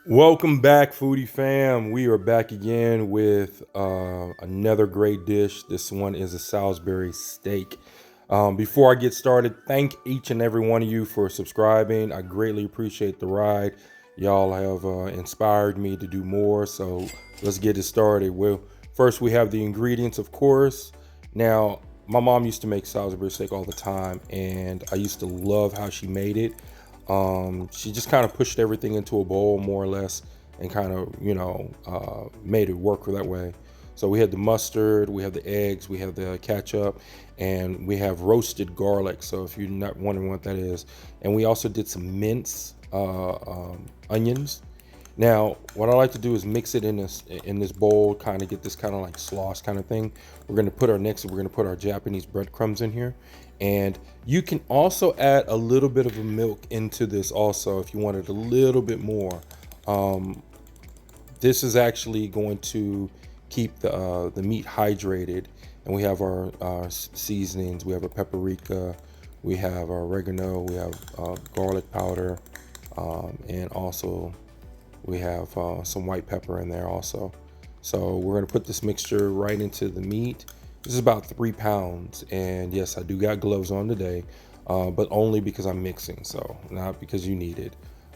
Welcome back, foodie fam. We are back again with another great dish. This one is a Salisbury steak. Before I get started, thank each and every one of you for subscribing. I greatly appreciate the ride. Y'all have inspired me to do more, so let's get it started. Well, first we have the ingredients, of course. Now, my mom used to make Salisbury steak all the time, and I used to love how she made it. She just kind of pushed everything into a bowl, more or less, and kind of, made it work that way. So we had the mustard, we have the eggs, we have the ketchup, and we have roasted garlic. So if you're not wondering what that is, and we also did some mince onions. Now, what I like to do is mix it in this bowl, kind of get this kind of like sauce kind of thing. We're gonna put our Japanese breadcrumbs in here, and you can also add a little bit of a milk into this also if you wanted a little bit more. This is actually going to keep the meat hydrated, and we have our seasonings. We have our paprika, we have our oregano, we have garlic powder, and also we have some white pepper in there also. So we're gonna put this mixture right into the meat. This is about 3 pounds, and yes, I do got gloves on today, but only because I'm mixing, so not because you need it.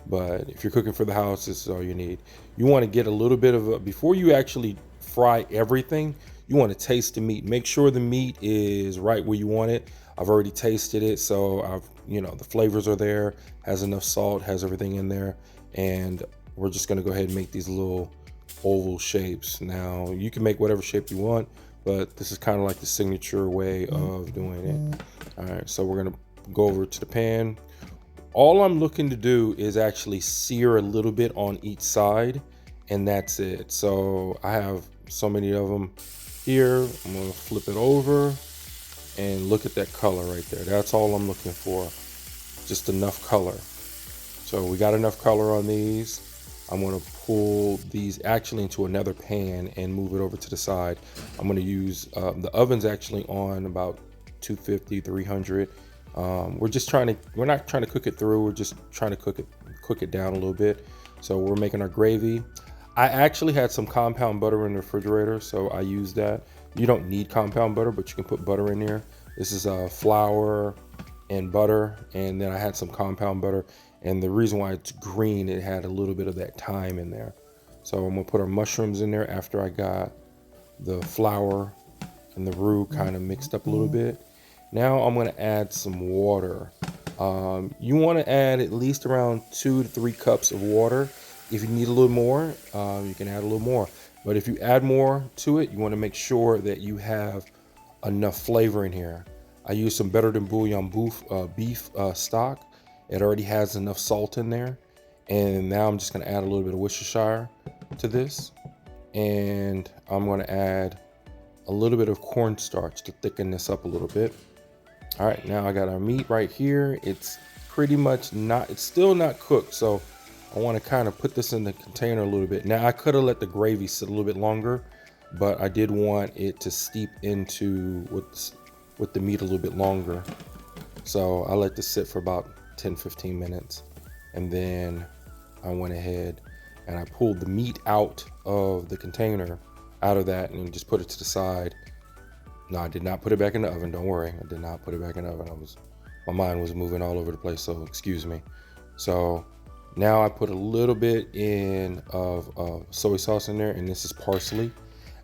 But if you're cooking for the house, this is all you need. You want to get a little bit of before you actually fry everything, you want to taste the meat. Make sure the meat is right where you want it. I've already tasted it, so the flavors are there, has enough salt, has everything in there, and we're just gonna go ahead and make these little oval shapes. Now, you can make whatever shape you want, but this is kind of like the signature way of doing it. All right, so we're gonna go over to the pan. All I'm looking to do is actually sear a little bit on each side, and that's it. So I have so many of them here. I'm gonna flip it over and look at that color right there. That's all I'm looking for, just enough color. So we got enough color on these. I'm gonna pull these actually into another pan and move it over to the side. I'm gonna use, the oven's actually on about 250, 300. We're not trying to cook it through, we're just trying to cook it down a little bit. So we're making our gravy. I actually had some compound butter in the refrigerator, so I used that. You don't need compound butter, but you can put butter in here. This is flour and butter, and then I had some compound butter. And the reason why it's green, it had a little bit of that thyme in there. So I'm gonna put our mushrooms in there after I got the flour and the roux kind of mixed up a little bit. Now I'm gonna add some water. You wanna add at least around 2 to 3 cups of water. If you need a little more, you can add a little more. But if you add more to it, you wanna make sure that you have enough flavor in here. I use some Better Than Bouillon beef stock. It already has enough salt in there. And now I'm just gonna add a little bit of Worcestershire to this. And I'm gonna add a little bit of cornstarch to thicken this up a little bit. All right, now I got our meat right here. It's still not cooked. So I wanna kind of put this in the container a little bit. Now I could have let the gravy sit a little bit longer, but I did want it to steep into with the meat a little bit longer. So I let this sit for about 10-15 minutes, and then I went ahead and I pulled the meat out of the container, out of that, and just put it to the side. No, I did not put it back in the oven. Don't worry, I did not put it back in the oven. My mind was moving all over the place, so excuse me. So now I put a little bit in of soy sauce in there, and this is parsley.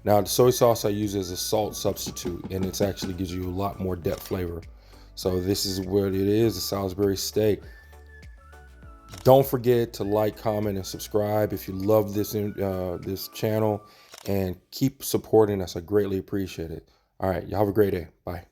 Now the soy sauce I use as a salt substitute, and it actually gives you a lot more depth flavor. So this is what it is, the Salisbury steak. Don't forget to like, comment, and subscribe if you love this channel, and keep supporting us. I greatly appreciate it. All right, y'all have a great day. Bye.